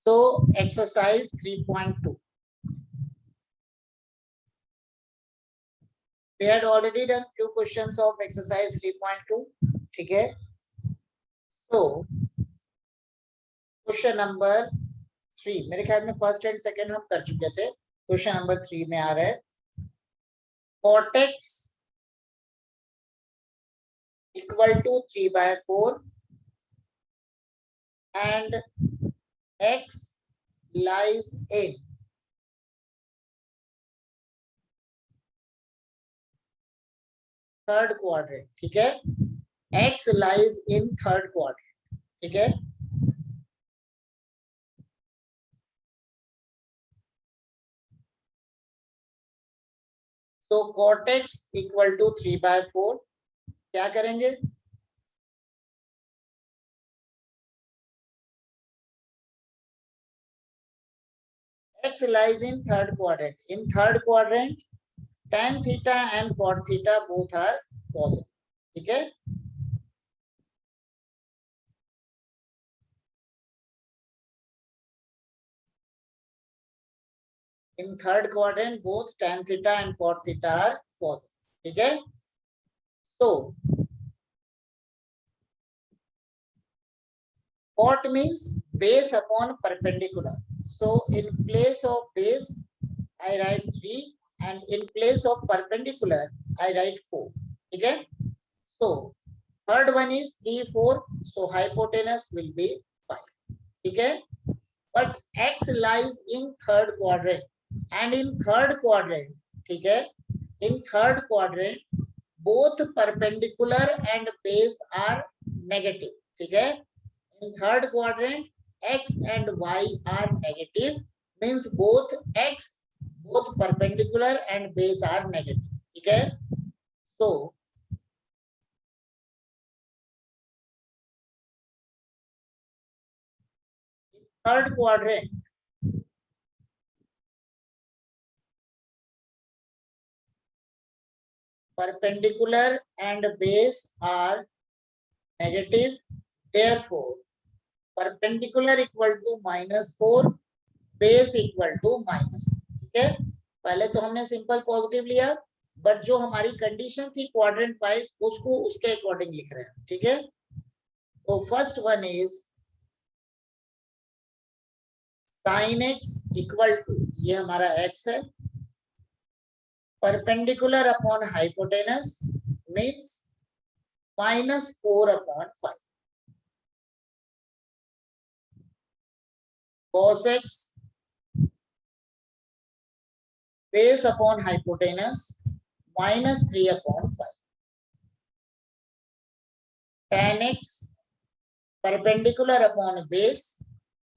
So exercise 3.2. We had already done few questions of exercise 3.2. ठीक है? So question number 3, मेरे ख्याल में फर्स्ट एंड सेकंड हम कर चुके थे. क्वेश्चन नंबर 3 में आ रहा है cortex equal to 3/4 and x lies in third quadrant. ठीक है? x lies in third quadrant. ठीक है? तो cortex equal to 3/4 क्या करेंगे? x lies in third quadrant. In third quadrant, tan theta and cot theta both are positive. ठीक है? In third quadrant, both tan theta and cot theta are positive. ठीक है? So cot means base upon perpendicular. So in place of base, I write 3, and in place of perpendicular, I write 4. ठीक है? So third one is 3, 4. So hypotenuse will be 5. ठीक है? But x lies in third quadrant, and in third quadrant, ठीक है? In third quadrant, both perpendicular and base are negative. ठीक है? In third quadrant, x and y are negative, means both perpendicular and base are negative. ठीक है? So third quadrant, perpendicular and base are negative. Therefore, perpendicular equal to -4, base equal to -3. ठीक है? पहले तो हमने simple positive लिया, but जो हमारी कंडीशन थी क्वाड्रेंट वाइज, उसको उसके अकॉर्डिंग लिख रहे हैं. ठीक है? तो first one is sin x equal to, ये हमारा x है, perpendicular upon hypotenuse means -4/5. cos x base upon hypotenuse -3/5. tan x perpendicular upon base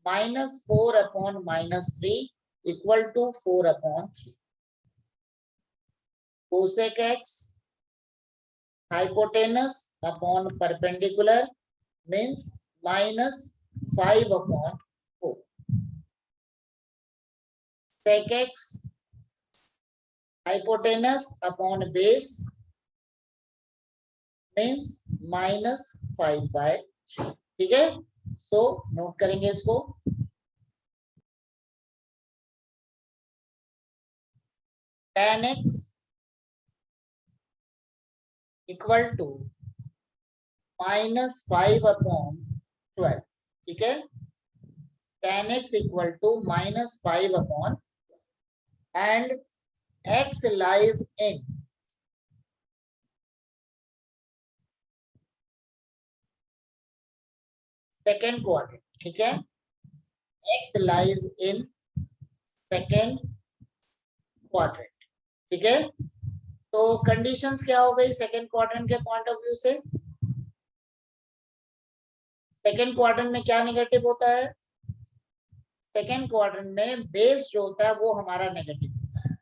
-4/-3 equal to 4/3. cosec x hypotenuse upon perpendicular means -5/4. sec x hypotenuse upon base means -5/3. ठीक है? So note करेंगे इसको. tan x equal to -5/12. ठीक है? tan x equal to -5/, and x lies in second quadrant. ठीक है? x lies in second quadrant. ठीक है? तो कंडीशंस क्या हो गई सेकंड क्वाड्रेंट के पॉइंट ऑफ व्यू से? सेकंड क्वाड्रेंट में क्या नेगेटिव होता है? सेकंड क्वाड्रेंट में बेस जो होता है वो हमारा नेगेटिव होता है.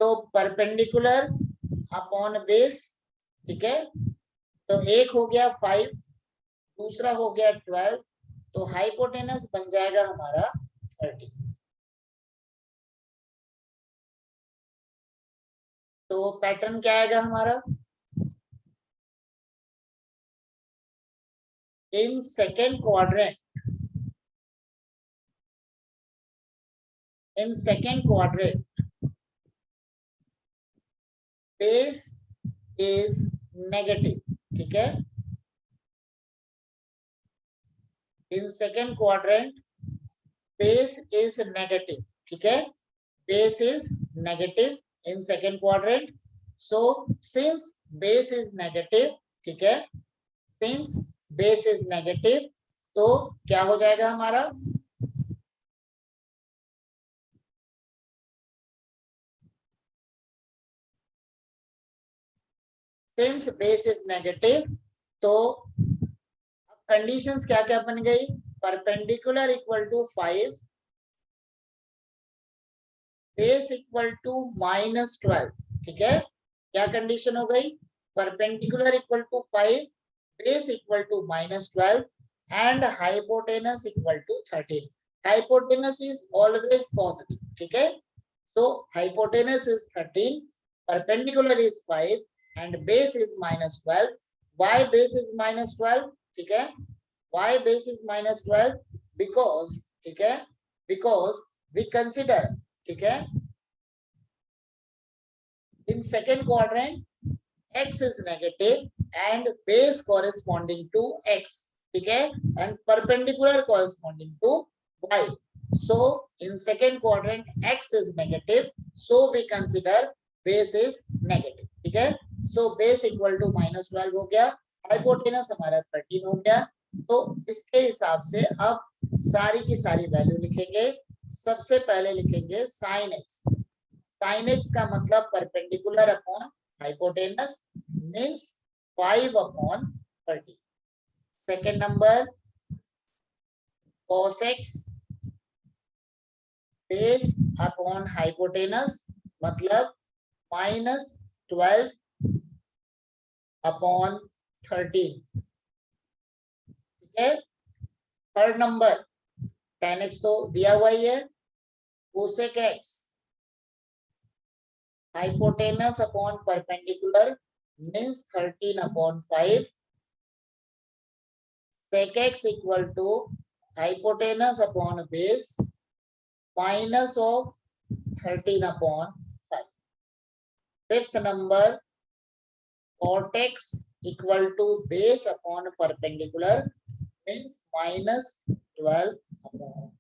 तो परपेंडिकुलर अपॉन बेस. ठीक है? तो एक हो गया 5, दूसरा हो गया 12, तो हाइपोटेनस बन जाएगा हमारा 30. तो पैटर्न क्या आएगा हमारा, in second quadrant, in second quadrant base is negative, ठीक है, in second quadrant base is negative, ठीक है, base is negative in second quadrant. So since base is negative, ठीक है, since base is negative, तो क्या हो जाएगा हमारा, since base is negative, तो कंडीशंस क्या क्या बन गई, perpendicular equal to 5, base equal to -12, ठीक है, क्या कंडीशन हो गई, perpendicular equal to 5, base equal to -12 and hypotenuse equal to 13. Hypotenuse is always positive, ठीक है, so hypotenuse is 13, perpendicular is 5 and base is -12. Why base is -12, ठीक है, why base is -12, because, ठीक है, because we consider, ठीक है, in second quadrant x is negative and base corresponding to x, ठीक है, and perpendicular corresponding to y. So in second quadrant x is negative, so we consider base is negative, ठीक है, so base equal to -12 हो गया, hypotenuse हमारा 13 हो गया. तो इसके हिसाब से अब सारी की सारी वैल्यू लिखेंगे. सबसे पहले लिखेंगे sin x. sin x का मतलब perpendicular upon hypotenuse means 5 upon 30. Second number cos x base upon hypotenuse मतलब -12 upon 13, ठीक है. थर्ड नंबर tan x तो दिया हुआ ही है, cosec x hypotenuse upon perpendicular means 13 upon 5, sec x equal to hypotenuse upon base minus of 13 upon 5. Fifth number cot x equal to base upon perpendicular means -12 upon.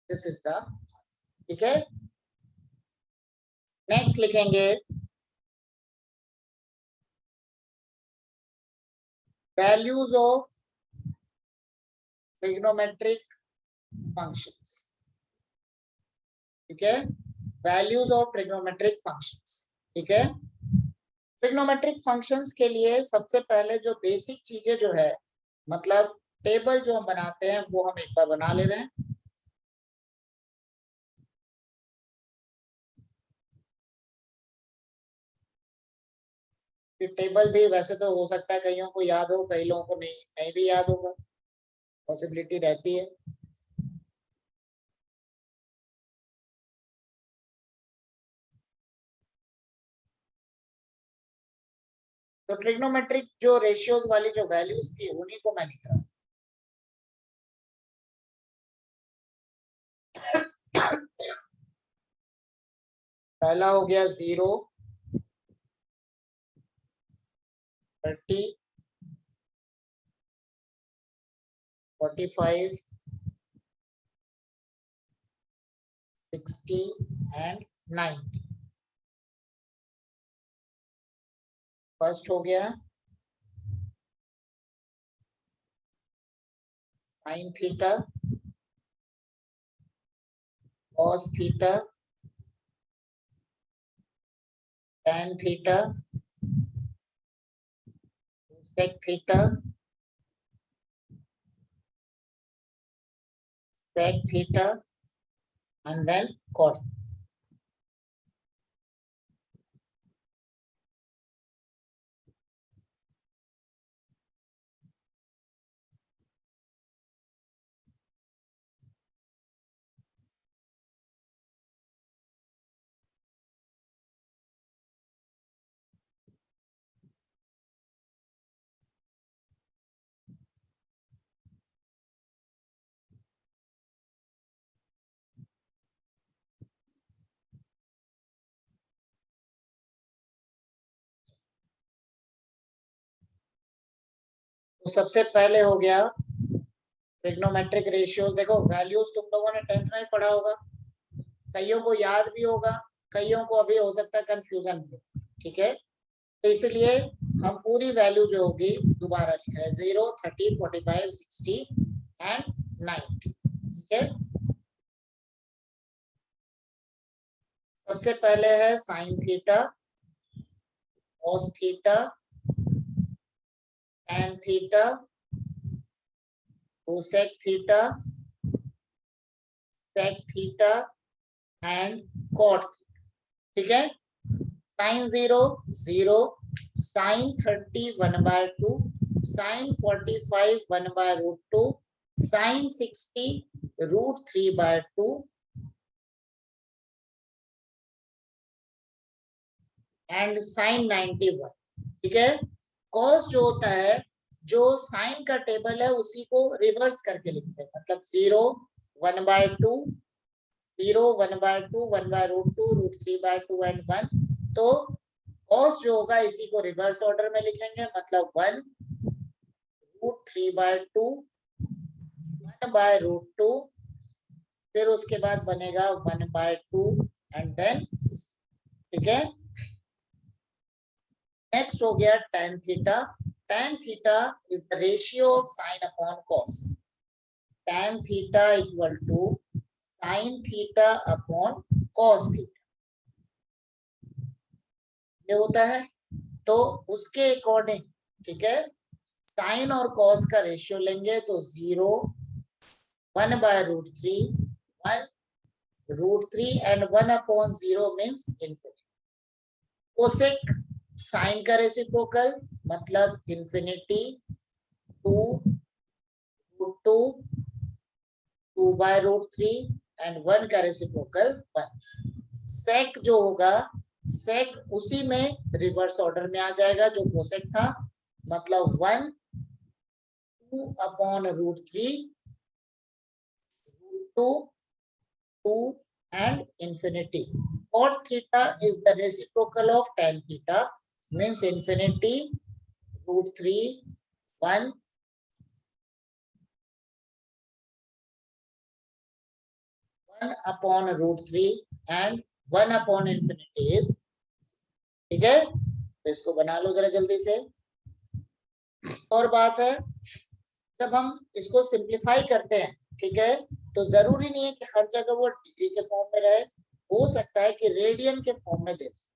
This is the answer, ठीक है. Next लिखेंगे values of trigonometric functions, ठीक है, values of trigonometric functions, ठीक है. Trigonometric functions के लिए सबसे पहले जो बेसिक चीजें जो है, मतलब टेबल जो हम बनाते हैं वो हम एक बार बना ले रहे हैं. टेबल भी वैसे तो हो सकता है कईयों को याद हो, कई लोगों को नहीं नहीं भी याद होगा, पॉसिबिलिटी रहती है. तो ट्रिग्नोमेट्रिक जो रेशियोज वाली जो वैल्यूज थी उन्हीं को मैं लिख रहा हूँ. पहला हो गया 0, 30, 45, 60 एंड 90. फर्स्ट हो गया sin theta, cos theta, tan theta, sec theta, sec theta, and then cot. तो सबसे पहले हो गया ट्रिग्नोमेट्रिक रेशियोज। देखो वैल्यूज तुम लोगों ने 10th में पढ़ा होगा, कईयों को याद भी होगा, कईयों को अभी हो सकता है कंफ्यूजन भी। ठीक है, तो इसलिए हम पूरी वैल्यू जो होगी दोबारा लिख रहे हैं, 0, 30, 45, 60 एंड 90। ठीक है, सबसे पहले है sine theta, cos theta, tan theta, cosec theta, sec theta and cot. ठीक है, sine 0 0, sine 30 1/2, sine 45 1/√2, sine 60 √3/2 and sine 91। ठीक है, कॉस जो होता है, जो साइन का टेबल है उसी को रिवर्स करके लिखते हैं, मतलब 0 1/2, 0 1/2, 1/√2, √3/2 एंड 1। तो कॉस जो होगा इसी को रिवर्स ऑर्डर में लिखेंगे, मतलब 1 √3/2, 1/√2, फिर उसके बाद बनेगा 1/2 एंड देन। ठीक है, नेक्स्ट हो गया tan theta. tan theta is the ratio of sine upon cos. tan theta equal to sine theta upon cos theta, ये होता है। तो उसके अकॉर्डिंग, ठीक है, साइन और कॉस का रेशियो लेंगे तो 0, 1/√3, 1√3 and 1/0 means infinity. Cosec sine का रेसिप्रोकल, मतलब इन्फिनिटी, 2√2, 2/√3 एंड 1 का रेसिप्रोकल 1। सेक जो होगा, सेक उसी में रिवर्स ऑर्डर में आ जाएगा जो कोसेक था, मतलब 1 2/√3, 2 2 and infinity. Cot theta is the reciprocal of tan theta, means infinity, √3, 1, 1/√3 and 1/infinity is। ठीक है, तो इसको बना लो जरा जल्दी से। और बात है, जब हम इसको सिंप्लीफाई करते हैं, ठीक है, तो जरूरी नहीं है कि हर जगह वो डिग्री के फॉर्म में रहे, हो सकता है कि रेडियन के फॉर्म में दे दे,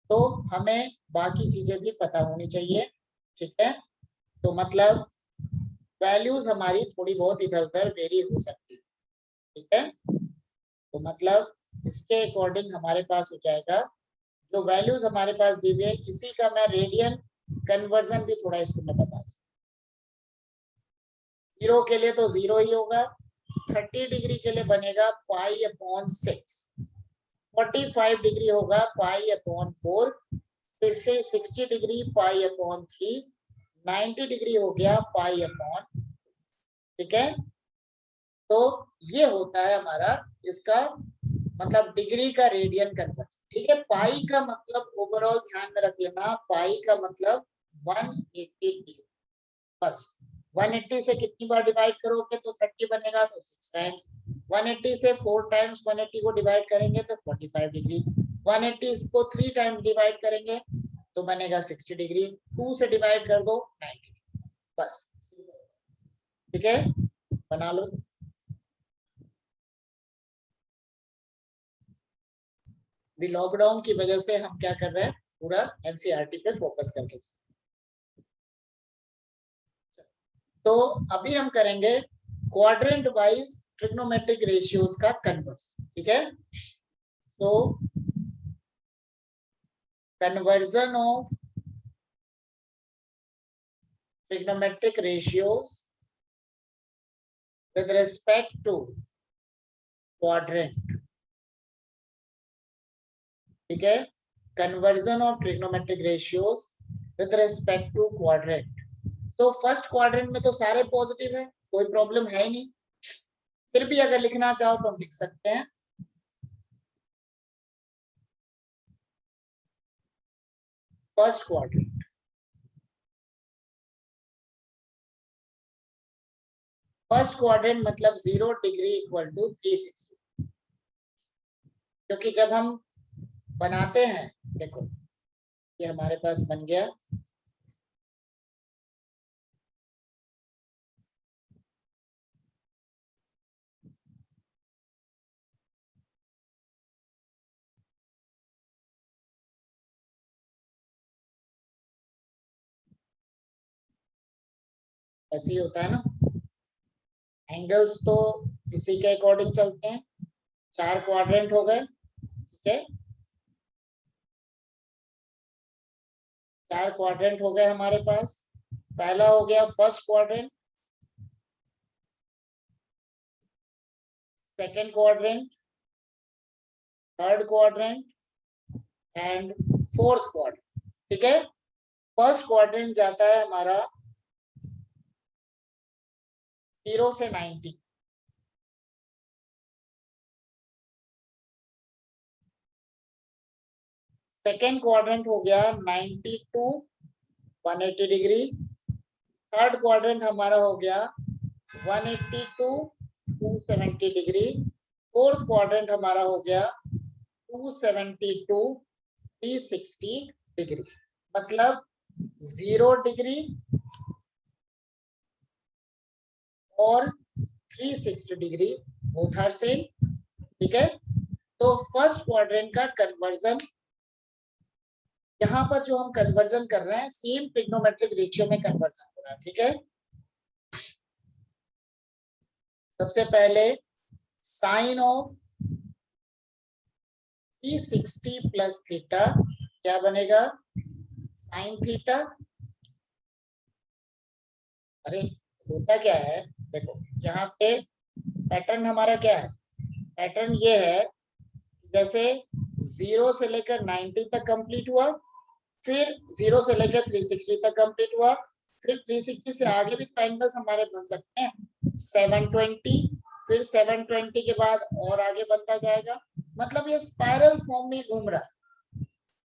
तो हमें बाकी चीजें भी पता होनी चाहिए। ठीक है, तो मतलब वैल्यूज हमारी थोड़ी बहुत इधर उधर वेरी हो सकती है। ठीक है, तो मतलब इसके अकॉर्डिंग हमारे पास हो जाएगा, जो वैल्यूज हमारे पास दी हुई है इसी का मैं रेडियन कन्वर्जन भी थोड़ा इसको मैं बता दूं। 0 के लिए तो 0 ही होगा, 30 डिग्री के लिए बनेगा π/6, 45 डिग्री होगा π/4, 60 डिग्री π/3, 90 डिग्री हो गया π/। ठीक है, तो ये होता है हमारा इसका मतलब डिग्री का रेडियन कन्वर्जन। ठीक है, पाई का मतलब ओवरऑल ध्यान में रख लेना, पाई का मतलब 180 डिग्री, बस। 180 से कितनी बार डिवाइड करोगे तो 30 बनेगा, तो 6 टाइम्स। 180 से 4 टाइम्स 180 को डिवाइड करेंगे तो 45 डिग्री। 180 को 3 टाइम्स डिवाइड करेंगे तो बनेगा 60 डिग्री। 2 से डिवाइड कर दो 90, बस। ठीक है, बना लो। लॉकडाउन की वजह से हम क्या कर रहे हैं, पूरा एनसीईआरटी पे फोकस करके। तो अभी हम करेंगे क्वाड्रेंट वाइज ट्रिग्नोमेट्रिक रेशियोज का कन्वर्स। ठीक है, तो conversion of trigonometric ratios with respect to quadrant। ठीक है, conversion of trigonometric ratios with respect to quadrant. तो फर्स्ट क्वाड्रेंट में तो सारे पॉजिटिव है, कोई प्रॉब्लम है ही नहीं, फिर भी अगर लिखना चाहो तो हम लिख सकते हैं। फर्स्ट क्वाड्रेंट, फर्स्ट क्वाड्रेंट मतलब 0 डिग्री इक्वल टू 360, क्योंकि जब हम बनाते हैं, देखो ये हमारे पास बन गया, ऐसे ही होता है ना, एंगल्स तो इसी के अकॉर्डिंग चलते हैं। 4 क्वाड्रेंट हो गए, ठीक है, 4 क्वाड्रेंट हो गए हमारे पास। पहला हो गया first quadrant, second quadrant, third quadrant and fourth quadrant, ठीक है। फर्स्ट क्वाड्रेंट जाता है हमारा 0 से 90, सेकेंड क्वाड्रेंट हो गया 90 टू 180 डिग्री, थर्ड क्वाड्रेंट हमारा हो गया 180 टू 270 डिग्री, फोर्थ क्वाड्रेंट हमारा हो गया 270 टू 360 डिग्री। मतलब 0 डिग्री और 360 डिग्री बोथ आर सेम, ठीक है। तो फर्स्ट क्वाड्रेंट का कन्वर्जन, यहाँ पर जो हम कन्वर्जन कर रहे हैं सेम ट्रिग्नोमेट्रिक रेशियो में कन्वर्जन हो रहा है, ठीक है। सबसे पहले साइन ऑफ 360 प्लस थीटा क्या बनेगा, साइन थीटा। अरे होता क्या है, देखो यहाँ पे पैटर्न हमारा क्या है, पैटर्न ये है, जैसे 0 से लेकर 90 तक कंप्लीट हुआ, फिर 0 से लेकर 360 तक कंप्लीट हुआ, फिर 360 से आगे भी तो एंगल्स हमारे बन सकते हैं, 720, फिर 720 के बाद और आगे बनता जाएगा। मतलब ये स्पाइरल फॉर्म में घूम रहा है,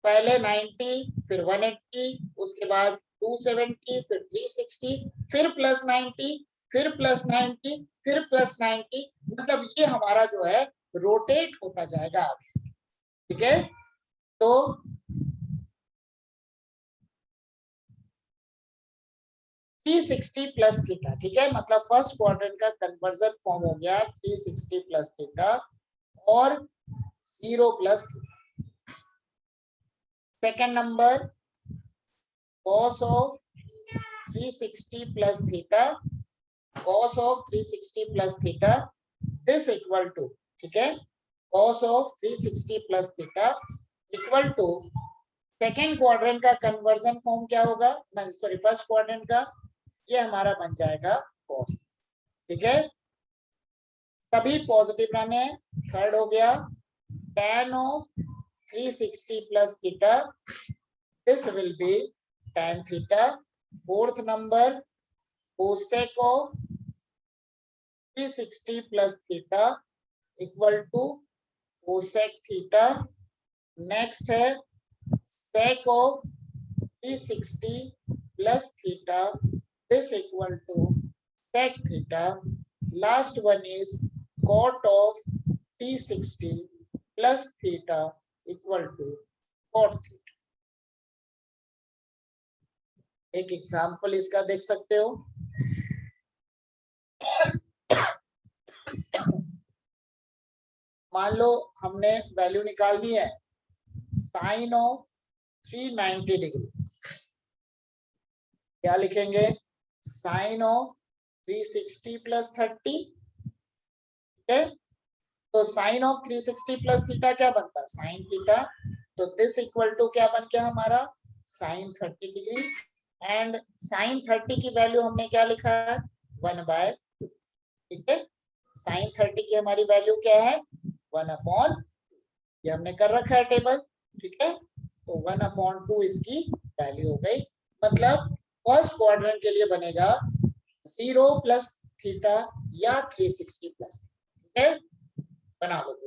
पहले 90, फिर 180, उसके बाद 270, फिर 360, फिर प्लस 90, फिर प्लस 90, फिर प्लस 90। मतलब ये हमारा जो है रोटेट होता जाएगा आगे, ठीक है। तो थ्री 360 प्लस थीटा, ठीक है, मतलब फर्स्ट क्वाड्रेंट का कन्वर्जन फॉर्म हो गया 360 प्लस थीटा और 0 plus theta. Second number cos of 360 plus theta, cos of 360 plus theta this equal to, ठीक है, cos of 360 plus theta equal to second quadrant का कन्वर्जन फॉर्म क्या होगा, sorry first quadrant का, ये हमारा बन जाएगा cos, ठीक है। सभी पॉजिटिव रहने, थर्ड हो गया tan of 360 plus theta this will be tan theta. Fourth number cosec of 360 plus theta equal to cosec theta. Next है sec of 360 plus theta this equal to sec theta. Last one is cot of 360 plus theta equal to cot theta. एक example इसका देख सकते हो, मान लो हमने value निकालनी है साइन ऑफ 390 डिग्री, क्या लिखेंगे, साइन ऑफ 360 प्लस 30, ठीक है। तो साइन ऑफ 360 प्लस थीटा क्या बनता है, साइन थीटा। तो दिस इक्वल टू क्या बन गया हमारा, साइन 30 डिग्री। एंड साइन 30 की वैल्यू हमने क्या लिखा है, 1/2, ठीक है। साइन 30 की हमारी वैल्यू क्या है, 1/2, ये हमने कर रखा है टेबल, ठीक है। तो 1/2 इसकी वैल्यू हो गई। मतलब फर्स्ट क्वाड्रेंट के लिए बनेगा 0 प्लस थीटा या 360 प्लस, ठीक है। बना लो।